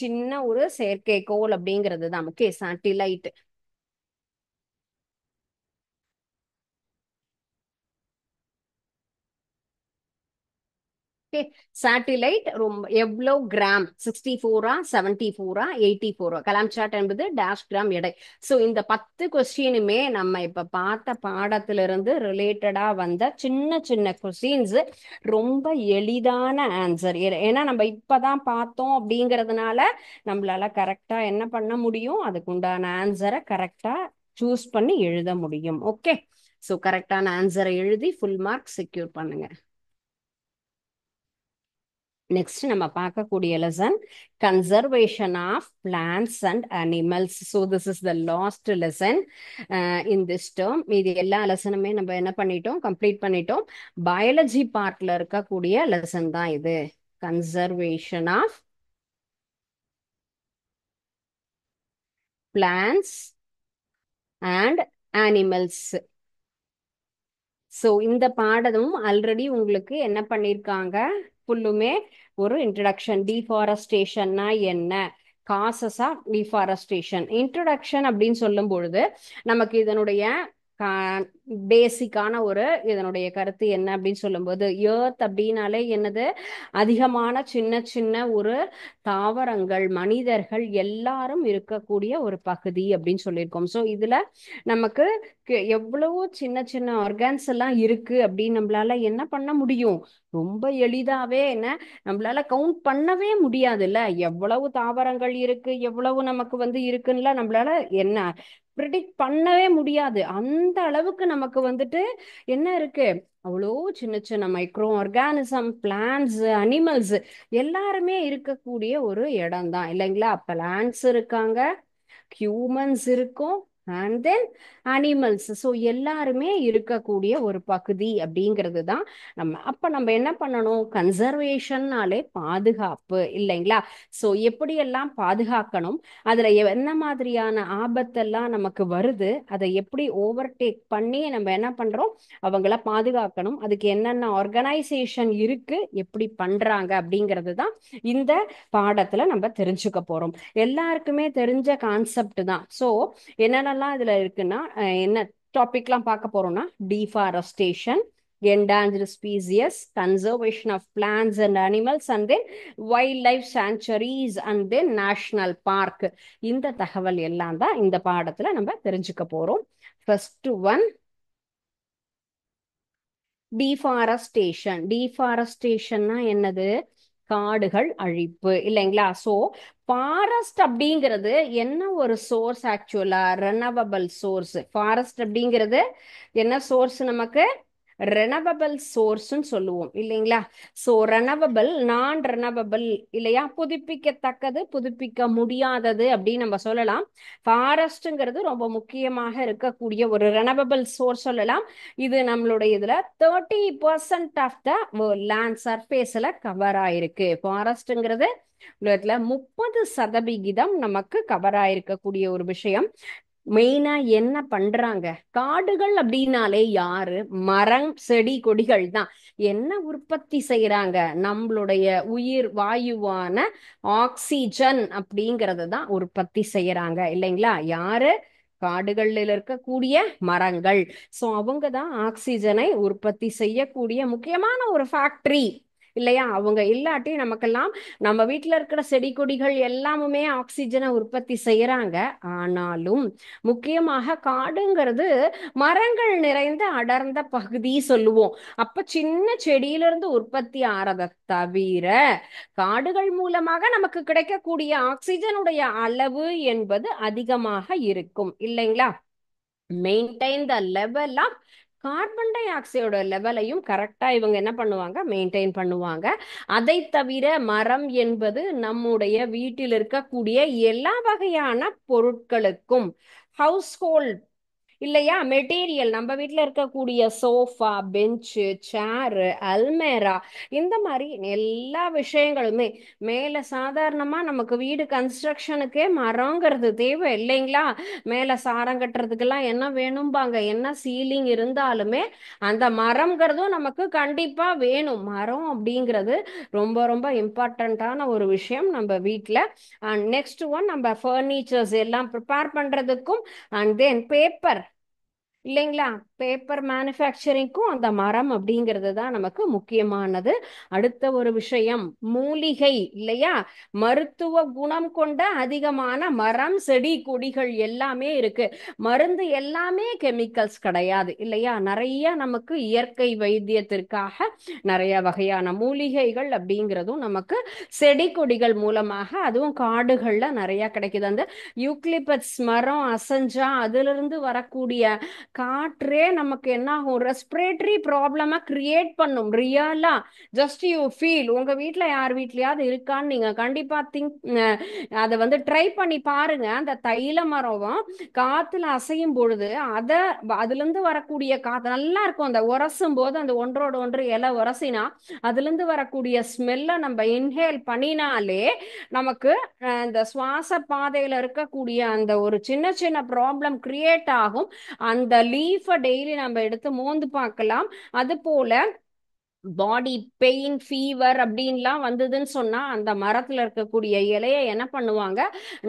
சின்ன ஒரு செயற்கைக்கோள் அப்படிங்கிறது தான். Okay, satellite. ஓகே, சேட்டிலைட் ரொம்ப எவ்வளோ கிராம்? 64ஆ, 74ஆ, 84ஆ? கலாம் சாட் என்பது டேஷ் கிராம் எடை. ஸோ இந்த 10 கொஸ்டினுமே நம்ம இப்ப பார்த்த பாடத்திலிருந்து ரிலேட்டடா வந்த சின்ன சின்ன கொஸ்டின்ஸ், ரொம்ப எளிதான ஆன்சர். ஏன்னா நம்ம இப்பதான் பார்த்தோம் அப்படிங்கிறதுனால நம்மளால கரெக்டா என்ன பண்ண முடியும், அதுக்கு உண்டான ஆன்சரை கரெக்டா சூஸ் பண்ணி எழுத முடியும். ஓகே, ஸோ கரெக்டான ஆன்சரை எழுதி ஃபுல் மார்க் செக்யூர் பண்ணுங்க. நெக்ஸ்ட் நம்ம பார்க்கக்கூடிய lesson conservation of plants and animals. So this is the last lesson in this term. இது எல்லா லெசனுமே நம்ம என்ன பண்ணிட்டோம், கம்ப்ளீட் பண்ணிட்டோம். பயாலஜி பார்ட்ல இருக்கக்கூடிய லெசன் தான் இது. Conservation of plants and animals. So இந்த பாடமும் ஆல்ரெடி உங்களுக்கு என்ன பண்ணியிருக்காங்க, ஃபுல்லுமே ஒரு இன்ட்ரடக்ஷன். டீஃபாரஸ்டேஷன்னா என்ன, காசஸ் ஆஃப் டீஃபாரஸ்டேஷன். இன்ட்ரடக்ஷன் அப்படின்னு சொல்லும் பொழுது நமக்கு இதனுடைய பேசிக்கான ஒரு இதனுடைய கருத்து என்ன அப்படின்னு சொல்லும்போது, எர்த் அப்படின்னாலே என்னது, அதிகமான சின்ன சின்ன ஒரு தாவரங்கள், மனிதர்கள் எல்லாரும் இருக்கக்கூடிய ஒரு பகுதி அப்படின்னு சொல்லியிருக்கோம். ஸோ இதுல நமக்கு எவ்வளவோ சின்ன சின்ன ஆர்கான்ஸ் எல்லாம் இருக்கு அப்படின்னு நம்மளால என்ன பண்ண முடியும், ரொம்ப எளிதாவே என்ன நம்மளால கவுண்ட் பண்ணவே முடியாதுல்ல. எவ்வளவு தாவரங்கள் இருக்கு, எவ்வளவு நமக்கு வந்து இருக்குன்னு நம்மளால என்ன ப்ரிடிக்ட் பண்ணவே முடியாது. அந்த அளவுக்கு நமக்கு வந்துட்டு என்ன இருக்கு, அவ்வளோ சின்ன சின்ன மைக்ரோ ஆர்கானிசம், பிளான்ஸ், அனிமல்ஸ் எல்லாருமே இருக்கக்கூடிய ஒரு இடம் தான் இல்லைங்களா? பிளான்ஸ் இருக்காங்க, ஹியூமன்ஸ் இருக்கும், அண்ட் தென் அனிமல்ஸ். ஸோ எல்லாருமே இருக்கக்கூடிய ஒரு பகுதி அப்படிங்கிறது தான் நம்ம. அப்ப நம்ம என்ன பண்ணணும், கன்சர்வேஷன்னாலே பாதுகாப்பு இல்லைங்களா? ஸோ எப்படியெல்லாம் பாதுகாக்கணும், அதுல என்ன மாதிரியான ஆபத்தெல்லாம் நமக்கு வருது, அதை எப்படி ஓவர்டேக் பண்ணி நம்ம என்ன பண்றோம், அவங்கள பாதுகாக்கணும், அதுக்கு என்னென்ன ஆர்கனைசேஷன் இருக்கு, எப்படி பண்றாங்க அப்படிங்கிறது தான் இந்த பாடத்துல நம்ம தெரிஞ்சுக்க போறோம். எல்லாருக்குமே தெரிஞ்ச கான்செப்ட் தான். ஸோ என்னென்னலாம் இதுல இருக்குன்னா, என்ன டாபிக்லாம் பார்க்க போறோம்னா, deforestation, endangered species, conservation of plants and animals, and then wildlife sanctuaries, and then national park. இந்த தகவல் எல்லாம் தான் இந்த பாடத்துல நம்ம தெரிஞ்சுக்க போறோம். First one, deforestation. டீஃபாரஸ்டேஷன்னா என்னது, காடுகள் அழிப்பு இல்லைங்களா? ஸோ ஃபாரஸ்ட் அப்படிங்கிறது என்ன ஒரு சோர்ஸ், ஆக்சுவலா ரெனவபிள் சோர்ஸ். ஃபாரஸ்ட் அப்படிங்கிறது என்ன சோர்ஸ், நமக்கு ரெனவபிள் சோர்ஸ்ன்னு சொல்லுவோம் இல்லைங்களா? ஸோ ரெனவபிள், நான் ரெனவபிள் இல்லையா, புதுப்பிக்கத்தக்கது, புதுப்பிக்க முடியாதது அப்படின்னு நம்ம சொல்லலாம். ஃபாரஸ்ட்ங்கிறது ரொம்ப முக்கியமாக இருக்கக்கூடிய ஒரு ரெனவபிள் சோர்ஸ் சொல்லலாம். இது நம்மளுடைய இதுல 30% ஆஃப் த லேண்ட் சர்ஃபேஸ்ல கவர் ஆயிருக்கு. ஃபாரஸ்ட்ங்கிறது உலகத்துல 30% நமக்கு கவர் ஆயிருக்கக்கூடிய ஒரு விஷயம். மெயினா என்ன பண்றாங்க, காடுகள் அப்படின்னாலே யாரு, மரம், செடி, கொடிகள் தான். என்ன உற்பத்தி செய்யறாங்க, நம்மளுடைய உயிர் வாயுவான ஆக்சிஜன் அப்படிங்கறத தான் உற்பத்தி செய்யறாங்க இல்லைங்களா? யாரு, காடுகளில் இருக்கக்கூடிய மரங்கள். ஸோ அவங்க தான் ஆக்சிஜனை உற்பத்தி செய்யக்கூடிய முக்கியமான ஒரு ஃபேக்டரி. இல்லையா? அவங்க இல்லாட்டி நமக்கெல்லாம் நம்ம வீட்டில் இருக்கிற செடி கொடிகள் எல்லாமுமே ஆக்சிஜனை உற்பத்தி செய்யறாங்க. ஆனாலும் முக்கியமாக காடுங்கிறது மரங்கள் நிறைந்த அடர்ந்த பகுதி சொல்லுவோம். அப்ப சின்ன செடியிலிருந்து உற்பத்தி ஆறதை தவிர காடுகள் மூலமாக நமக்கு கிடைக்கக்கூடிய ஆக்சிஜனுடைய அளவு என்பது அதிகமாக இருக்கும் இல்லைங்களா? Maintain the level of carbon டை ஆக்சைடோட லெவலையும் கரெக்டா இவங்க என்ன பண்ணுவாங்க, மெயின்டைன் பண்ணுவாங்க. அதை தவிர மரம் என்பது நம்முடைய வீட்டில் இருக்கக்கூடிய எல்லா வகையான பொருட்களுக்கும் ஹவுஸ் ஹோல்ட் இல்லையா மெட்டீரியல், நம்ம வீட்டில் இருக்கக்கூடிய சோஃபா, பெஞ்சு, சேரு, அல்மேரா, இந்த மாதிரி எல்லா விஷயங்களுமே மேலே சாதாரணமாக நமக்கு வீடு கன்ஸ்ட்ரக்ஷனுக்கே மரங்கிறது தேவை இல்லைங்களா? மேலே சாரம் கட்டுறதுக்கெல்லாம் என்ன வேணும்பாங்க, என்ன சீலிங் இருந்தாலுமே அந்த மரம்ங்கிறதும் நமக்கு கண்டிப்பாக வேணும். மரம் அப்படிங்கிறது ரொம்ப ரொம்ப இம்பார்ட்டண்ட்டான ஒரு விஷயம் நம்ம வீட்டில். அண்ட் நெக்ஸ்ட் ஒன், நம்ம ஃபர்னிச்சர்ஸ் எல்லாம் ப்ரிப்பேர் பண்ணுறதுக்கும், அண்ட் தென் பேப்பர் இல்லைங்களா, பேப்பர் மேனுஃபேக்சரிங்க்கும் அந்த மரம் அப்படிங்கிறது தான் நமக்கு முக்கியமானது. அடுத்த ஒரு விஷயம் மூலிகை இல்லையா, மருத்துவ குணம் கொண்ட அதிகமான மரம் செடி கொடிகள் எல்லாமே இருக்கு. மருந்து எல்லாமே கெமிக்கல்ஸ் கிடையாது இல்லையா? நிறைய நமக்கு இயற்கை வைத்தியத்திற்காக நிறைய வகையான மூலிகைகள் அப்படிங்கிறதும் நமக்கு செடி கொடிகள் மூலமாக, அதுவும் காடுகள்ல நிறைய கிடைக்குது. அந்த யூக்லிபஸ் மரம் அசைஞ்சா அதுல இருந்து வரக்கூடிய காற்றே நமக்கு என்ன ஆகும், ரெஸ்பிரேட்டரி ப்ராப்ளமா கிரியேட் பண்ணும். ரியலா ஜஸ்ட் யூ ஃபீல், உங்க வீட்ல யார் வீட்லயாவது இருக்கான்னு நீங்க கண்டிப்பா திங்க், அதை வந்து ட்ரை பண்ணி பாருங்க. அந்த தைல மரம் காத்துல அசையும் பொழுது அதுல இருந்து வரக்கூடிய காத்து நல்லா இருக்கும். அந்த உரசும் போது அந்த ஒன்றோடு ஒன்று இலை உரசினா அதுல இருந்து வரக்கூடிய ஸ்மெல்ல நம்ம இன்ஹேல் பண்ணினாலே நமக்கு இந்த சுவாச பாதையில இருக்கக்கூடிய அந்த ஒரு சின்ன சின்ன ப்ராப்ளம் கிரியேட் ஆகும். அந்த லீஃபை டெய்லி நம்ம எடுத்து மோந்து பார்க்கலாம். அது போல பாடி பெயின், ஃபீவர் அப்படின்லாம் வந்ததுன்னு சொன்னா அந்த மரத்துல இருக்கக்கூடிய இலையை என்ன பண்ணுவாங்க,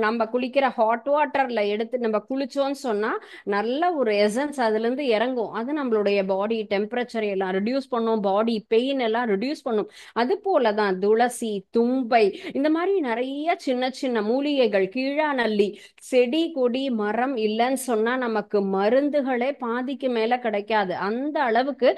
நம்ம குளிக்கிற ஹாட் வாட்டர்ல எடுத்து நம்ம குளிச்சோன்னு சொன்னா நல்ல ஒரு எசன்ஸ் அதுல இருந்து இறங்கும். அது நம்மளுடைய பாடி டெம்பரேச்சர் எல்லாம் ரிடியூஸ் பண்ணும், பாடி பெயின் எல்லாம் ரிடியூஸ் பண்ணும். அது போலதான் துளசி, தும்பை, இந்த மாதிரி நிறைய சின்ன சின்ன மூலிகைகள், கீழாநல்லி, செடி கொடி மரம் இல்லைன்னு சொன்னா நமக்கு மருந்துகளே பாதிக்கு மேல கிடைக்காது. அந்த அளவுக்கு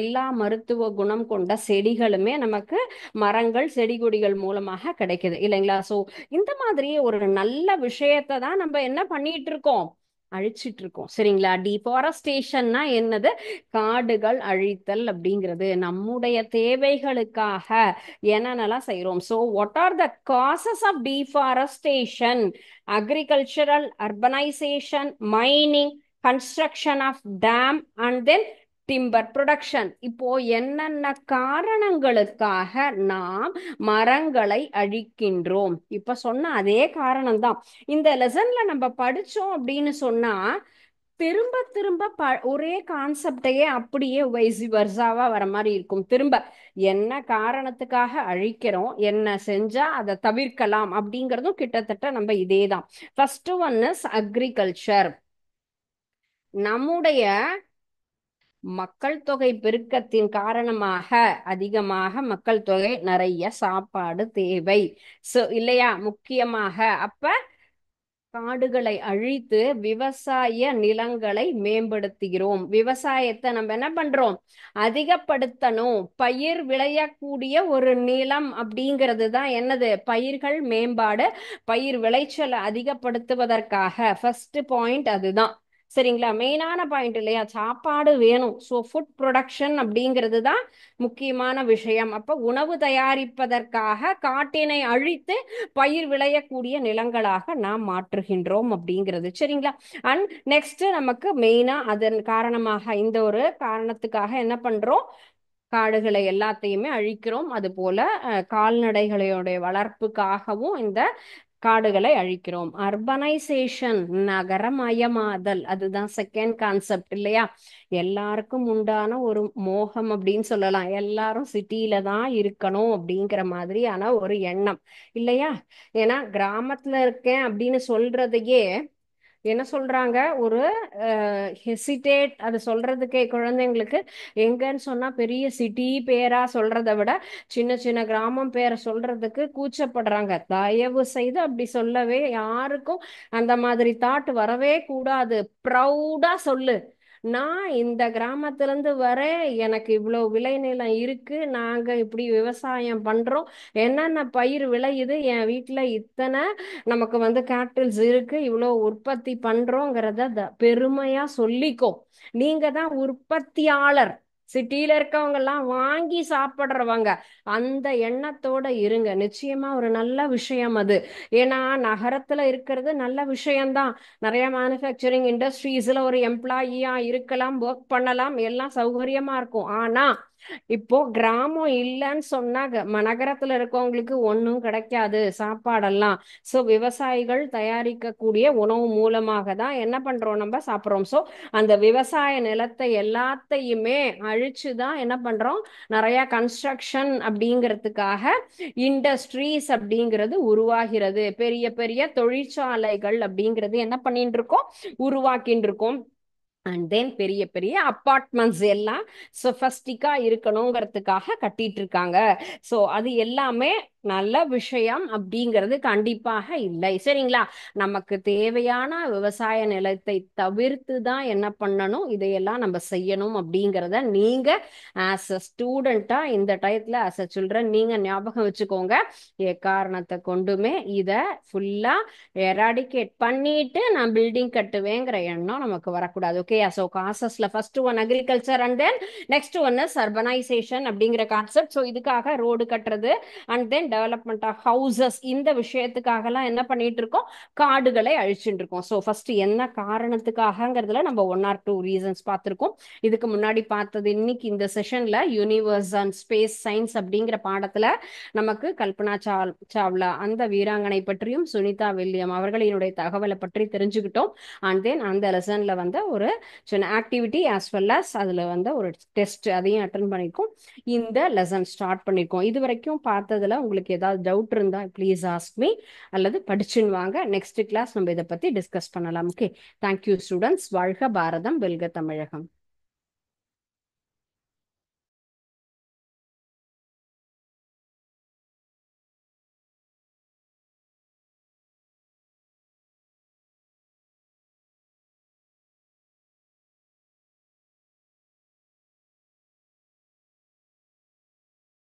எல்லா மருத்துவ குணம் கொண்ட செடிகளுமே நமக்கு மரங்கள் செடி கொடிகள் மூலமாக கிடைக்குது இல்லைங்களா? சோ இந்த மாதிரி ஒரு நல்ல விஷயத்தை தான் நம்ம என்ன பண்ணிட்டு இருக்கோம், அழிச்சிட்டு இருக்கோம். சரிங்களா? டிஃபாரஸ்டேஷன்னா என்னது, காடுகள் அழித்தல் அப்படிங்கிறது நம்முடைய தேவைகளுக்காக என்னென்னலாம் செய்யறோம். So what are the causes of deforestation? Agricultural, urbanisation, mining, construction of dam, and then timber production. இப்போ என்னென்ன காரணங்களுக்காக நாம் மரங்களை அழிக்கின்றோம்? இப்ப சொன்ன அதே காரணம் தான் இந்த லெசன்ல நம்ம படிச்சோம் அப்படின்னு சொன்னா திரும்ப திரும்ப ஒரே கான்செப்டையே அப்படியே வைசி வர்சாவா வர மாதிரி இருக்கும். திரும்ப என்ன காரணத்துக்காக அழிக்கிறோம், என்ன செஞ்சா அதை தவிர்க்கலாம் அப்படிங்கிறதும் கிட்டத்தட்ட நம்ம இதே தான். First one is agriculture. நம்முடைய மக்கள் தொகை பெருக்கத்தின் காரணமாக அதிகமாக மக்கள் தொகை, நிறைய சாப்பாடு தேவை. சோ இல்லையா, முக்கியமாக அப்ப காடுகளை அழித்து விவசாய நிலங்களை மேம்படுத்துகிறோம். விவசாயத்தை நம்ம என்ன பண்றோம், அதிகப்படுத்தணும். பயிர் விளையக்கூடிய ஒரு நிலம் அப்படிங்கிறது தான் என்னது, பயிர்கள் மேம்பாடு, பயிர் விளைச்சலை அதிகப்படுத்துவதற்காக ஃபர்ஸ்ட் பாயிண்ட் அதுதான். சரிங்களா? மெயினான பாயிண்ட் இல்லையா, சாப்பாடு வேணும். ஸோ ஃபுட் ப்ரொடக்ஷன் அப்படிங்கிறது தான் முக்கியமான விஷயம். அப்ப உணவு தயாரிப்பதற்காக காட்டினை அழித்து பயிர் விளையக்கூடிய நிலங்களாக நாம் மாற்றுகின்றோம் அப்படிங்கிறது. சரிங்களா? அண்ட் நெக்ஸ்ட் நமக்கு மெயினா அதன் காரணமாக இந்த ஒரு காரணத்துக்காக என்ன பண்றோம், காடுகளை எல்லாத்தையுமே அழிக்கிறோம். அது போல கால்நடைகளுடைய வளர்ப்புக்காகவும் இந்த காடுகளை அழிக்கிறோம். அர்பனைசேஷன், நகரமயமாதல், அதுதான் செகண்ட் கான்செப்ட் இல்லையா? எல்லாருக்கும் உண்டான ஒரு மோகம் அப்படின்னு சொல்லலாம். எல்லாரும் சிட்டியில தான் இருக்கணும் அப்படிங்கிற மாதிரியான ஒரு எண்ணம் இல்லையா? ஏன்னா கிராமத்துல இருக்கேன் அப்படின்னு சொல்றதையே என்ன சொல்றாங்க, ஒரு ஹெசிடேட் அது சொல்றதுக்கே குழந்தைங்களுக்கு. எங்கன்னு சொன்னா பெரிய சிட்டி பேரா சொல்றதை விட சின்ன சின்ன கிராமம் பேரை சொல்றதுக்கு கூச்சப்படுறாங்க. தயவு செய்து அப்படி சொல்லவே யாருக்கும் அந்த மாதிரி தாட் வரவே கூடாது. ப்ரௌடா சொல்லு, நான் இந்த கிராமத்துல இருந்து வரேன், எனக்கு இவ்வளவு விளைநிலம் இருக்கு, நாங்க இப்படி விவசாயம் பண்றோம், என்னென்ன பயிர் விளையுது, என் வீட்டுல இத்தனை நமக்கு வந்து கேட்டில்ஸ் இருக்கு, இவ்வளவு உற்பத்தி பண்றோங்கிறத பெருமையா சொல்லிக்கோ. நீங்க தான் உற்பத்தியாளர். சிட்டியில இருக்கவங்க எல்லாம் வாங்கி சாப்பிடுறவங்க. அந்த எண்ணத்தோட இருங்க, நிச்சயமா ஒரு நல்ல விஷயம் அது. ஏன்னா நகரத்துல இருக்கிறது நல்ல விஷயம்தான். நிறைய மேனுஃபேக்சரிங் இண்டஸ்ட்ரீஸ்ல ஒரு எம்ப்ளாயியா இருக்கலாம், ஒர்க் பண்ணலாம், எல்லாம் சௌகரியமா இருக்கும். ஆனா இப்போ கிராமம் இல்லைன்னு சொன்னா நகரத்துல இருக்கவங்களுக்கு ஒன்றும் கிடைக்காது சாப்பாடெல்லாம். ஸோ விவசாயிகள் தயாரிக்கக்கூடிய உணவு மூலமாக தான் என்ன பண்றோம், நம்ம சாப்பிட்றோம். ஸோ அந்த விவசாய நிலத்தை எல்லாத்தையுமே அழிச்சு தான் என்ன பண்றோம், நிறைய கன்ஸ்ட்ரக்ஷன் அப்படிங்கிறதுக்காக இண்டஸ்ட்ரீஸ் அப்படிங்கிறது உருவாகிறது. பெரிய பெரிய தொழிற்சாலைகள் அப்படிங்கிறது என்ன பண்ணிட்டு இருக்கோம், உருவாக்கிட்டு இருக்கோம். அண்ட் தென் பெரிய பெரிய அப்பார்ட்மெண்ட்ஸ் எல்லாம் சொஃபஸ்டிக்கா இருக்கணுங்கிறதுக்காக கட்டிட்டு இருக்காங்க. ஸோ அது எல்லாமே நல்ல விஷயம் அப்படிங்கிறது கண்டிப்பாக இல்லை. சரிங்களா? நமக்கு தேவையான விவசாய நிலத்தை தவிர்த்து தான் என்ன பண்ணணும், இதையெல்லாம் நம்ம செய்யணும் அப்படிங்கிறத நீங்க ஆஸ் அ ஸ்டூடெண்டா இந்த டயத்துல ஆஸ் அ சில்ட்ரன் நீங்க ஞாபகம் வச்சுக்கோங்க. எக்காரணத்தை கொண்டுமே இதை ஃபுல்லா எராடிகேட் பண்ணிட்டு நான் பில்டிங் கட்டுவேங்கிற எண்ணம் நமக்கு வரக்கூடாது. ஓகே, ஸோ காசஸ்ல first one agriculture and then next one is urbanisation அப்படிங்கிற கான்செப்ட். ஸோ இதுக்காக ரோடு கட்டுறது and then development of houses, இந்த விஷயத்துக்காகலாம் என்ன பண்ணிட்டு இருக்கோம், காடுகளை அழிச்சுட்டு இருக்கோம். ஸோ ஃபர்ஸ்ட் என்ன காரணத்துக்காகங்கிறதுல நம்ம ஒன் ஆர் டூ ரீசன்ஸ் பார்த்துருக்கோம். இதுக்கு முன்னாடி பார்த்தது இன்னைக்கு இந்த செஷன்ல யூனிவர்ஸ் அண்ட் ஸ்பேஸ் சயின்ஸ் அப்படிங்கிற பாடத்துல நமக்கு கல்பனா சாவ்லா அந்த வீராங்கனை பற்றியும் சுனிதா வில்லியம் அவர்களினுடைய தகவலை பற்றி தெரிஞ்சுக்கிட்டோம். அண்ட் தென் அந்த லெசன்ல வந்து ஒரு சின்ன ஆக்டிவிட்டி ஆஸ் வெல் அஸ் அதுல வந்து ஒரு டெஸ்ட் அதையும் அட்டன் பண்ணிருக்கோம். இந்த லெசன் ஸ்டார்ட் பண்ணிருக்கோம். இது வரைக்கும் பார்த்ததுல உங்களுக்கு ஏதாவது டவுட் இருந்தா ப்ளீஸ் ஆஸ்க் மீ, அல்லது படிச்சுன்னு வாங்க. நெக்ஸ்ட் கிளாஸ் நம்ம இதை பத்தி டிஸ்கஸ் பண்ணலாம். Okay, thank you students. வாழ்க பாரதம், வெல்க தமிழகம்.